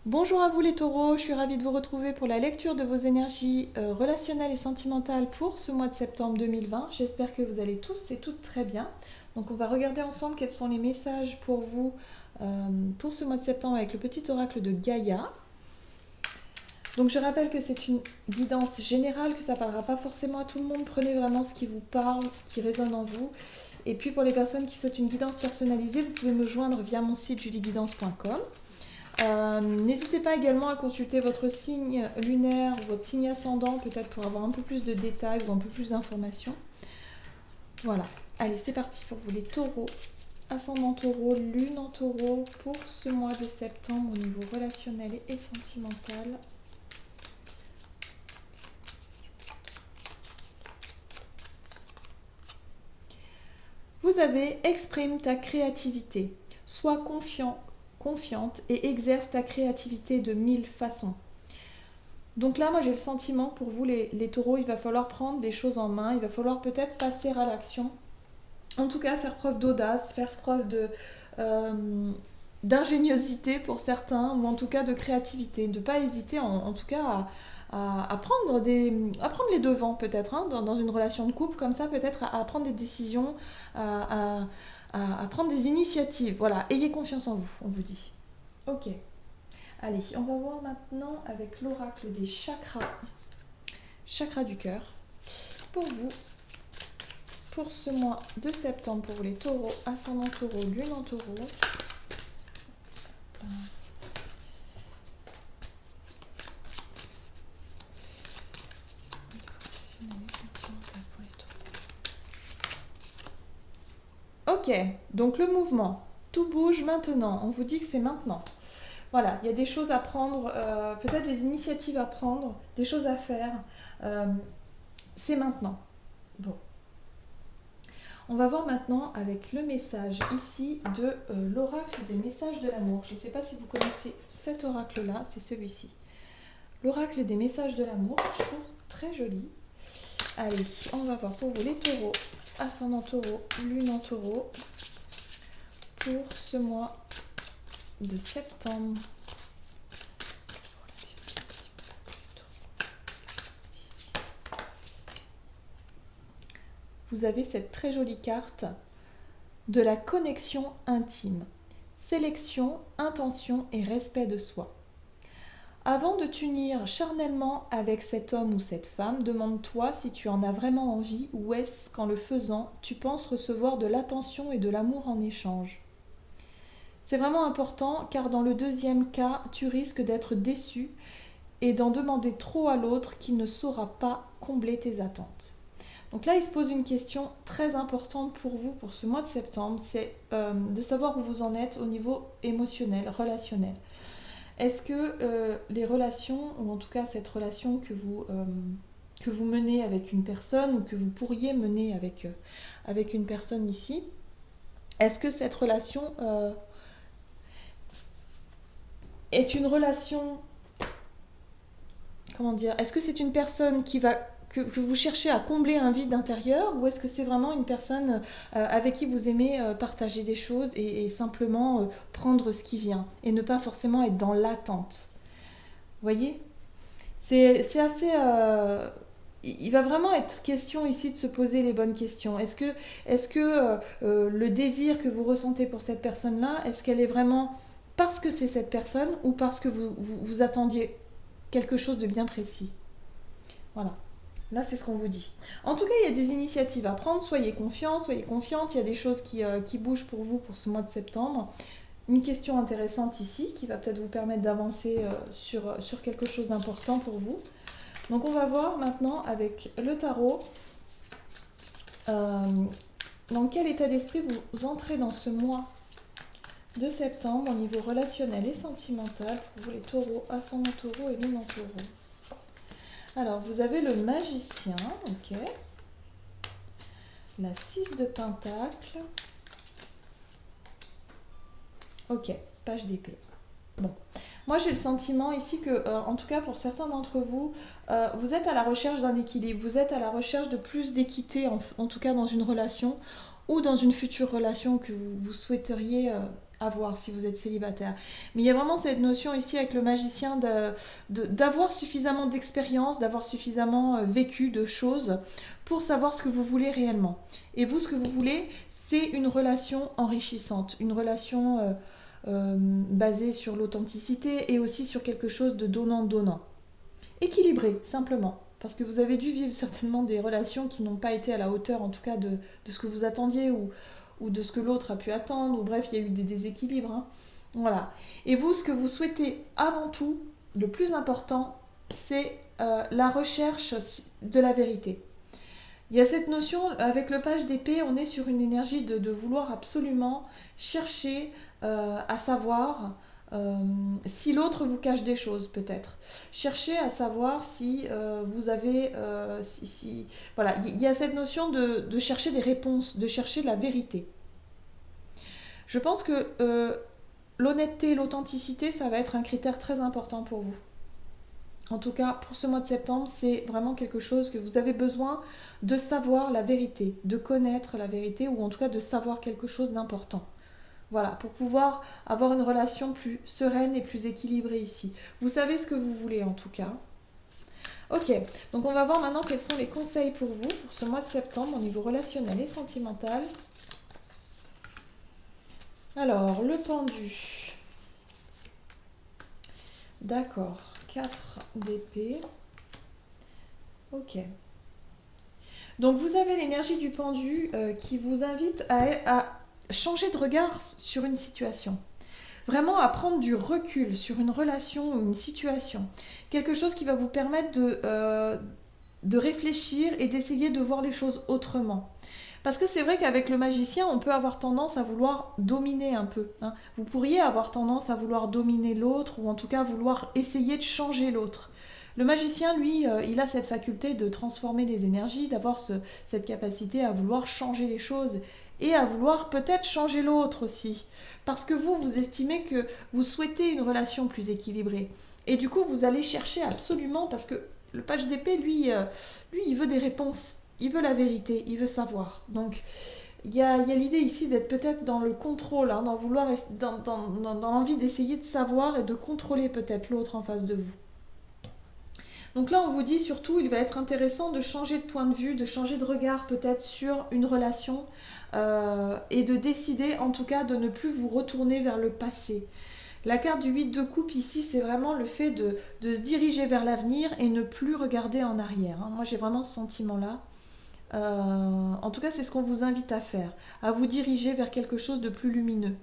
Bonjour à vous les taureaux, je suis ravie de vous retrouver pour la lecture de vos énergies relationnelles et sentimentales pour ce mois de septembre 2020. J'espère que vous allez tous et toutes très bien. Donc on va regarder ensemble quels sont les messages pour vous pour ce mois de septembre avec le petit oracle de Gaïa. Donc je rappelle que c'est une guidance générale, que ça ne parlera pas forcément à tout le monde. Prenez vraiment ce qui vous parle, ce qui résonne en vous. Et puis pour les personnes qui souhaitent une guidance personnalisée, vous pouvez me joindre via mon site julieguidance.com. N'hésitez pas également à consulter votre signe lunaire ou votre signe ascendant, peut-être pour avoir un peu plus de détails ou un peu plus d'informations. Voilà, allez c'est parti pour vous les taureaux, ascendant taureau, lune en taureau pour ce mois de septembre au niveau relationnel et sentimental. Vous avez exprime ta créativité, sois confiant, confiante et exerce ta créativité de 1000 façons. Donc là, moi j'ai le sentiment pour vous les taureaux, il va falloir prendre les choses en main, il va falloir peut-être passer à l'action. En tout cas, faire preuve d'audace, faire preuve d'ingéniosité pour certains, ou en tout cas de créativité. De ne pas hésiter en tout cas à prendre les devants peut-être, hein, dans une relation de couple comme ça, peut-être à prendre des décisions, à prendre des initiatives. Voilà, ayez confiance en vous, on vous dit. Ok. Allez, on va voir maintenant avec l'oracle des chakras, chakras du cœur, pour vous, pour ce mois de septembre, pour les taureaux, ascendant taureau, lune en taureau. Ok, donc le mouvement, tout bouge maintenant, on vous dit que c'est maintenant. Voilà, il y a des choses à prendre, peut-être des initiatives à prendre, des choses à faire. C'est maintenant. Bon. On va voir maintenant avec le message ici de l'oracle des messages de l'amour. Je ne sais pas si vous connaissez cet oracle-là, c'est celui-ci. L'oracle des messages de l'amour, je trouve très joli. Allez, on va voir pour vous les taureaux, ascendant taureau, lune en taureau, pour ce mois de septembre. Vous avez cette très jolie carte de la connexion intime. Sélection, intention et respect de soi. Avant de t'unir charnellement avec cet homme ou cette femme, demande-toi si tu en as vraiment envie ou est-ce qu'en le faisant, tu penses recevoir de l'attention et de l'amour en échange. C'est vraiment important car dans le deuxième cas, tu risques d'être déçu et d'en demander trop à l'autre qui ne saura pas combler tes attentes. Donc là, il se pose une question très importante pour vous pour ce mois de septembre, c'est de savoir où vous en êtes au niveau émotionnel, relationnel. Est-ce que les relations, ou en tout cas cette relation que vous menez avec une personne ou que vous pourriez mener avec une personne ici, est-ce que cette relation est une relation, comment dire, est-ce que c'est une personne que vous cherchez à combler un vide intérieur ou est-ce que c'est vraiment une personne avec qui vous aimez partager des choses et simplement prendre ce qui vient et ne pas forcément être dans l'attente. Vous voyez, c'est assez... il va vraiment être question ici de se poser les bonnes questions. Est-ce que le désir que vous ressentez pour cette personne-là, est-ce qu'elle est vraiment parce que c'est cette personne ou parce que vous attendiez quelque chose de bien précis? Voilà. Là, c'est ce qu'on vous dit. En tout cas, il y a des initiatives à prendre. Soyez confiants, soyez confiantes. Il y a des choses qui bougent pour vous pour ce mois de septembre. Une question intéressante ici qui va peut-être vous permettre d'avancer sur quelque chose d'important pour vous. Donc, on va voir maintenant avec le tarot dans quel état d'esprit vous entrez dans ce mois de septembre au niveau relationnel et sentimental pour vous les taureaux, ascendant taureau et lune en taureau. Alors, vous avez le magicien, ok. La 6 de pentacle. Ok, page d'épée. Bon, moi j'ai le sentiment ici que, en tout cas pour certains d'entre vous, vous êtes à la recherche d'un équilibre, vous êtes à la recherche de plus d'équité, en tout cas dans une relation ou dans une future relation que vous souhaiteriez à voir si vous êtes célibataire. Mais il y a vraiment cette notion ici avec le magicien d'avoir suffisamment d'expérience, d'avoir suffisamment vécu de choses pour savoir ce que vous voulez réellement. Et vous, ce que vous voulez, c'est une relation enrichissante, une relation basée sur l'authenticité et aussi sur quelque chose de donnant-donnant. Équilibré, simplement. Parce que vous avez dû vivre certainement des relations qui n'ont pas été à la hauteur, en tout cas, de ce que vous attendiez ou de ce que l'autre a pu attendre. Ou bref, il y a eu des déséquilibres. Hein. Voilà. Et vous, ce que vous souhaitez avant tout, le plus important, c'est la recherche de la vérité. Il y a cette notion, avec le page d'épée, on est sur une énergie de vouloir absolument chercher à savoir si l'autre vous cache des choses, peut-être. Cherchez à savoir si vous avez... Voilà, il y a cette notion de chercher des réponses, de chercher la vérité. Je pense que l'honnêteté et l'authenticité, ça va être un critère très important pour vous. En tout cas, pour ce mois de septembre, c'est vraiment quelque chose que vous avez besoin de savoir la vérité, de connaître la vérité ou en tout cas de savoir quelque chose d'important. Voilà, pour pouvoir avoir une relation plus sereine et plus équilibrée ici. Vous savez ce que vous voulez en tout cas. Ok, donc on va voir maintenant quels sont les conseils pour vous pour ce mois de septembre au niveau relationnel et sentimental. Alors, le pendu. D'accord, 4 d'épée. Ok. Donc vous avez l'énergie du pendu qui vous invite à changer de regard sur une situation. Vraiment à prendre du recul sur une relation ou une situation. Quelque chose qui va vous permettre de réfléchir et d'essayer de voir les choses autrement. Parce que c'est vrai qu'avec le magicien, on peut avoir tendance à vouloir dominer un peu. Hein. Vous pourriez avoir tendance à vouloir dominer l'autre ou en tout cas vouloir essayer de changer l'autre. Le magicien, lui, il a cette faculté de transformer les énergies, d'avoir cette capacité à vouloir changer les choses et à vouloir peut-être changer l'autre aussi. Parce que vous estimez que vous souhaitez une relation plus équilibrée. Et du coup, vous allez chercher absolument, parce que le page d'épée, lui, il veut des réponses. Il veut la vérité, il veut savoir. Donc, il y a l'idée ici d'être peut-être dans le contrôle, hein, dans l'envie d'essayer de savoir et de contrôler peut-être l'autre en face de vous. Donc là, on vous dit surtout, il va être intéressant de changer de point de vue, de changer de regard peut-être sur une relation et de décider en tout cas de ne plus vous retourner vers le passé. La carte du 8 de coupe ici, c'est vraiment le fait de se diriger vers l'avenir et ne plus regarder en arrière. Hein. Moi, j'ai vraiment ce sentiment-là. En tout cas, c'est ce qu'on vous invite à faire, à vous diriger vers quelque chose de plus lumineux.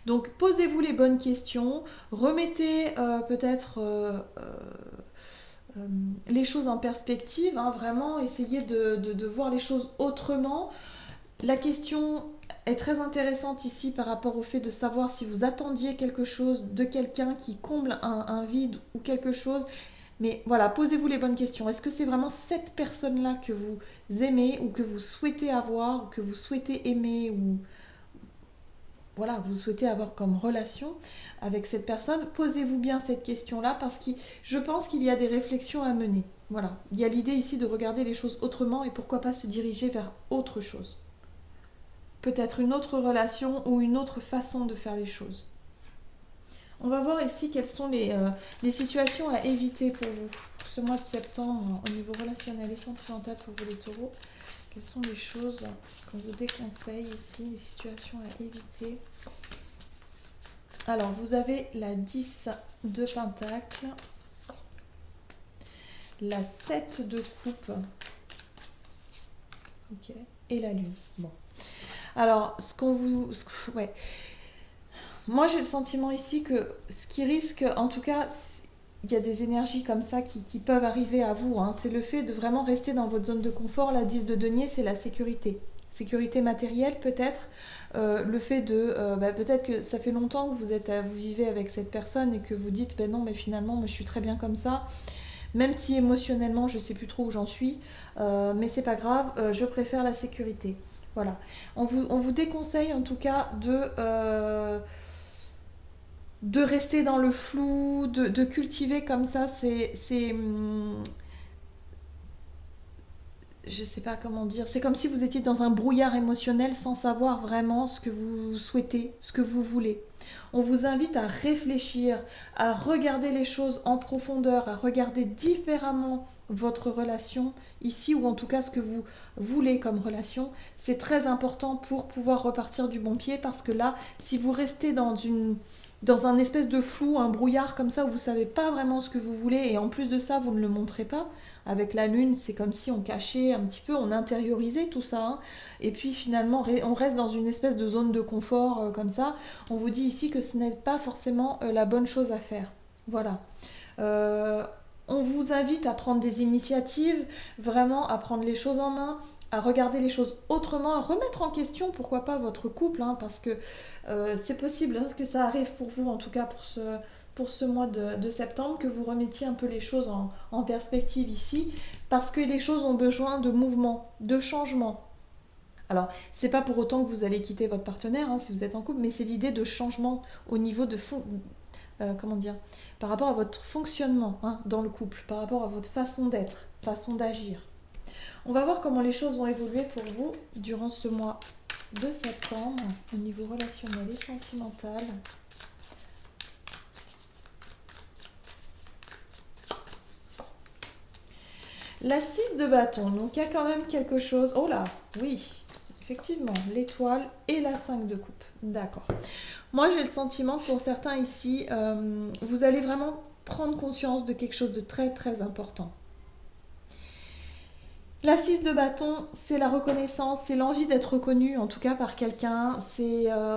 Donc, posez-vous les bonnes questions, remettez peut-être les choses en perspective, hein, vraiment essayez de voir les choses autrement. La question est très intéressante ici par rapport au fait de savoir si vous attendiez quelque chose de quelqu'un qui comble un vide ou quelque chose. Mais voilà, posez-vous les bonnes questions. Est-ce que c'est vraiment cette personne-là que vous aimez ou que vous souhaitez avoir ou que vous souhaitez aimer ou voilà, vous souhaitez avoir comme relation avec cette personne? Posez-vous bien cette question-là parce que je pense qu'il y a des réflexions à mener. Voilà, il y a l'idée ici de regarder les choses autrement et pourquoi pas se diriger vers autre chose. Peut-être une autre relation ou une autre façon de faire les choses. On va voir ici quelles sont les situations à éviter pour vous pour ce mois de septembre au niveau relationnel et sentimental pour vous les taureaux. Quelles sont les choses qu'on vous déconseille ici, les situations à éviter? Alors, vous avez la 10 de pentacle, la 7 de coupe, ok, et la lune. Bon. Alors, ouais. Moi, j'ai le sentiment ici que ce qui risque, en tout cas, il y a des énergies comme ça qui peuvent arriver à vous. Hein. C'est le fait de vraiment rester dans votre zone de confort. La 10 de denier, c'est la sécurité. Sécurité matérielle peut-être. Le fait de... peut-être que ça fait longtemps que vous vivez avec cette personne et que vous dites, ben non, mais finalement, moi, je suis très bien comme ça. Même si émotionnellement, je ne sais plus trop où j'en suis. Mais c'est pas grave, je préfère la sécurité. Voilà. On vous déconseille en tout cas de rester dans le flou, de cultiver comme ça, je sais pas comment dire, c'est comme si vous étiez dans un brouillard émotionnel sans savoir vraiment ce que vous souhaitez, ce que vous voulez. On vous invite à réfléchir, à regarder les choses en profondeur, à regarder différemment votre relation ici, ou en tout cas ce que vous voulez comme relation. C'est très important pour pouvoir repartir du bon pied, parce que là, si vous restez dans un espèce de flou, un brouillard comme ça, où vous ne savez pas vraiment ce que vous voulez, et en plus de ça, vous ne le montrez pas, avec la lune, c'est comme si on cachait un petit peu, on intériorisait tout ça, hein. Et puis finalement, on reste dans une espèce de zone de confort comme ça. On vous dit ici que ce n'est pas forcément la bonne chose à faire. Voilà. Euh, on vous invite à prendre des initiatives, vraiment à prendre les choses en main, à regarder les choses autrement, à remettre en question, pourquoi pas, votre couple, hein, parce que c'est possible, hein, que ça arrive pour vous, en tout cas pour ce mois de septembre, que vous remettiez un peu les choses en perspective ici, parce que les choses ont besoin de mouvement, de changement. Alors, c'est pas pour autant que vous allez quitter votre partenaire, hein, si vous êtes en couple, mais c'est l'idée de changement au niveau de comment dire, par rapport à votre fonctionnement, hein, dans le couple, par rapport à votre façon d'être, façon d'agir. On va voir comment les choses vont évoluer pour vous durant ce mois de septembre au niveau relationnel et sentimental. La 6 de bâton, donc il y a quand même quelque chose. Oh là, oui, effectivement, l'étoile et la 5 de coupe. D'accord. Moi, j'ai le sentiment que pour certains ici, vous allez vraiment prendre conscience de quelque chose de très très important. La 6 de bâton, c'est la reconnaissance, c'est l'envie d'être reconnu, en tout cas par quelqu'un,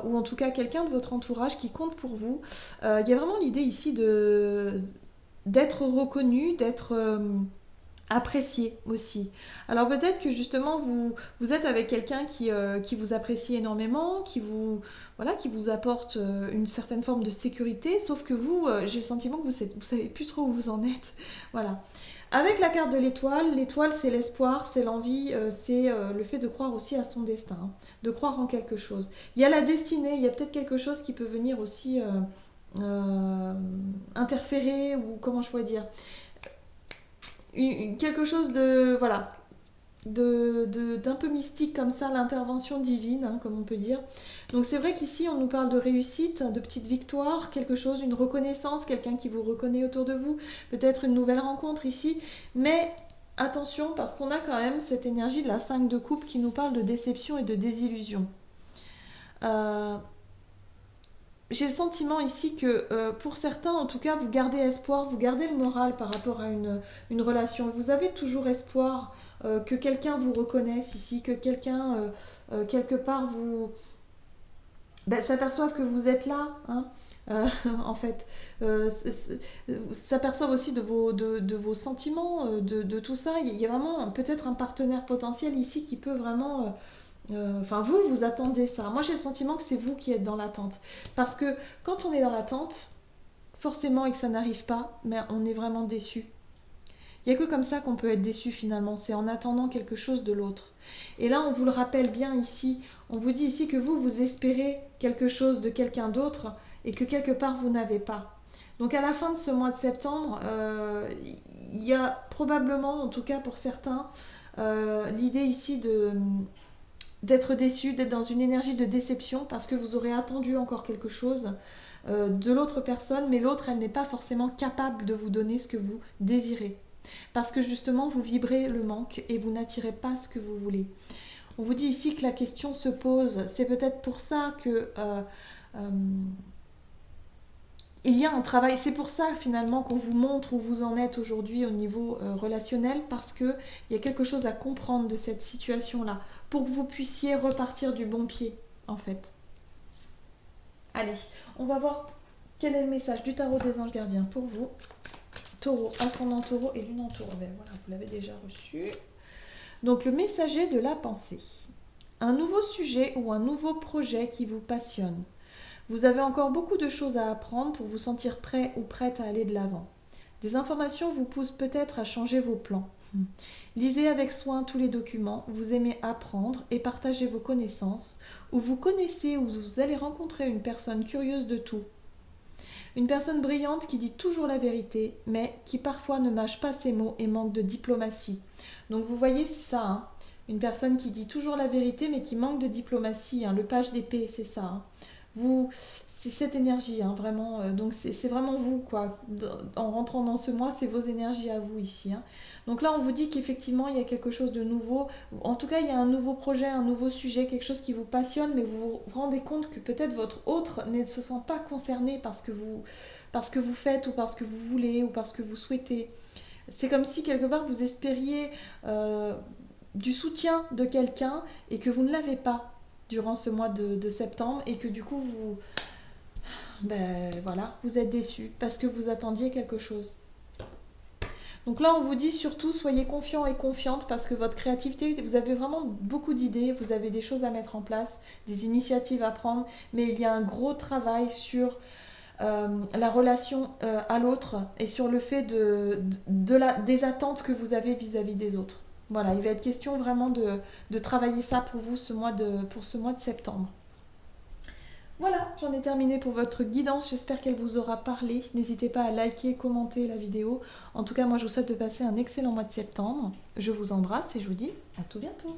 ou en tout cas quelqu'un de votre entourage qui compte pour vous. Il y a vraiment l'idée ici d'être reconnu, d'être apprécié aussi. Alors peut-être que justement vous êtes avec quelqu'un qui vous apprécie énormément, voilà, qui vous apporte une certaine forme de sécurité, sauf que vous, j'ai le sentiment que vous savez plus trop où vous en êtes. Voilà. Avec la carte de l'étoile c'est l'espoir, c'est l'envie, c'est le fait de croire aussi à son destin, hein, de croire en quelque chose. Il y a la destinée, il y a peut-être quelque chose qui peut venir aussi interférer, ou comment je pourrais dire, quelque chose de, voilà, d'un peu mystique comme ça, l'intervention divine, hein, comme on peut dire. Donc c'est vrai qu'ici on nous parle de réussite, de petites victoires, quelque chose, une reconnaissance, quelqu'un qui vous reconnaît autour de vous, peut-être une nouvelle rencontre ici, mais attention, parce qu'on a quand même cette énergie de la 5 de coupe qui nous parle de déception et de désillusion. J'ai le sentiment ici que pour certains, en tout cas, vous gardez espoir, vous gardez le moral par rapport à une relation. Vous avez toujours espoir que quelqu'un vous reconnaisse ici, que quelqu'un, quelque part, s'aperçoive que vous êtes là, hein. En fait, s'aperçoivent aussi de vos sentiments, de tout ça. Il y a vraiment peut-être un partenaire potentiel ici qui peut vraiment... Enfin, vous attendez ça. Moi, j'ai le sentiment que c'est vous qui êtes dans l'attente. Parce que quand on est dans l'attente, forcément, et que ça n'arrive pas, mais on est vraiment déçu. Il n'y a que comme ça qu'on peut être déçu finalement, c'est en attendant quelque chose de l'autre. Et là, on vous le rappelle bien ici, on vous dit ici que vous espérez quelque chose de quelqu'un d'autre et que quelque part, vous n'avez pas. Donc à la fin de ce mois de septembre, il y a probablement, en tout cas pour certains, l'idée ici d'être déçu, d'être dans une énergie de déception parce que vous aurez attendu encore quelque chose de l'autre personne, mais l'autre, elle n'est pas forcément capable de vous donner ce que vous désirez. Parce que justement, vous vibrez le manque et vous n'attirez pas ce que vous voulez. On vous dit ici que la question se pose. C'est peut-être pour ça que il y a un travail. C'est pour ça finalement qu'on vous montre où vous en êtes aujourd'hui au niveau relationnel, parce qu'il y a quelque chose à comprendre de cette situation-là pour que vous puissiez repartir du bon pied, en fait. Allez, on va voir quel est le message du tarot des anges gardiens pour vous. Taureau, ascendant taureau et lune en taureau. Ben voilà, vous l'avez déjà reçu. Donc le messager de la pensée. Un nouveau sujet ou un nouveau projet qui vous passionne. Vous avez encore beaucoup de choses à apprendre pour vous sentir prêt ou prête à aller de l'avant. Des informations vous poussent peut-être à changer vos plans. Lisez avec soin tous les documents, vous aimez apprendre et partager vos connaissances, ou vous connaissez ou vous allez rencontrer une personne curieuse de tout. Une personne brillante qui dit toujours la vérité, mais qui parfois ne mâche pas ses mots et manque de diplomatie. Donc vous voyez, c'est ça, hein. Une personne qui dit toujours la vérité, mais qui manque de diplomatie, hein. Le page d'épée, c'est ça, hein. Vous, c'est cette énergie, hein, vraiment. Donc c'est vraiment vous, quoi. En rentrant dans ce mois, c'est vos énergies à vous ici, hein. Donc là, on vous dit qu'effectivement, il y a quelque chose de nouveau. En tout cas, il y a un nouveau projet, un nouveau sujet, quelque chose qui vous passionne, mais vous vous rendez compte que peut-être votre autre ne se sent pas concerné parce que vous faites, ou parce que vous voulez, ou parce que vous souhaitez. C'est comme si quelque part vous espériez du soutien de quelqu'un et que vous ne l'avez pas durant ce mois de septembre, et que du coup voilà, vous êtes déçu parce que vous attendiez quelque chose. Donc là, on vous dit surtout, soyez confiants et confiantes, parce que votre créativité, vous avez vraiment beaucoup d'idées, vous avez des choses à mettre en place, des initiatives à prendre, mais il y a un gros travail sur la relation à l'autre, et sur le fait des attentes que vous avez vis-à-vis des autres. Voilà, il va être question vraiment de travailler ça pour vous pour ce mois de septembre. Voilà, j'en ai terminé pour votre guidance, j'espère qu'elle vous aura parlé. N'hésitez pas à liker, commenter la vidéo. En tout cas, moi je vous souhaite de passer un excellent mois de septembre. Je vous embrasse et je vous dis à tout bientôt.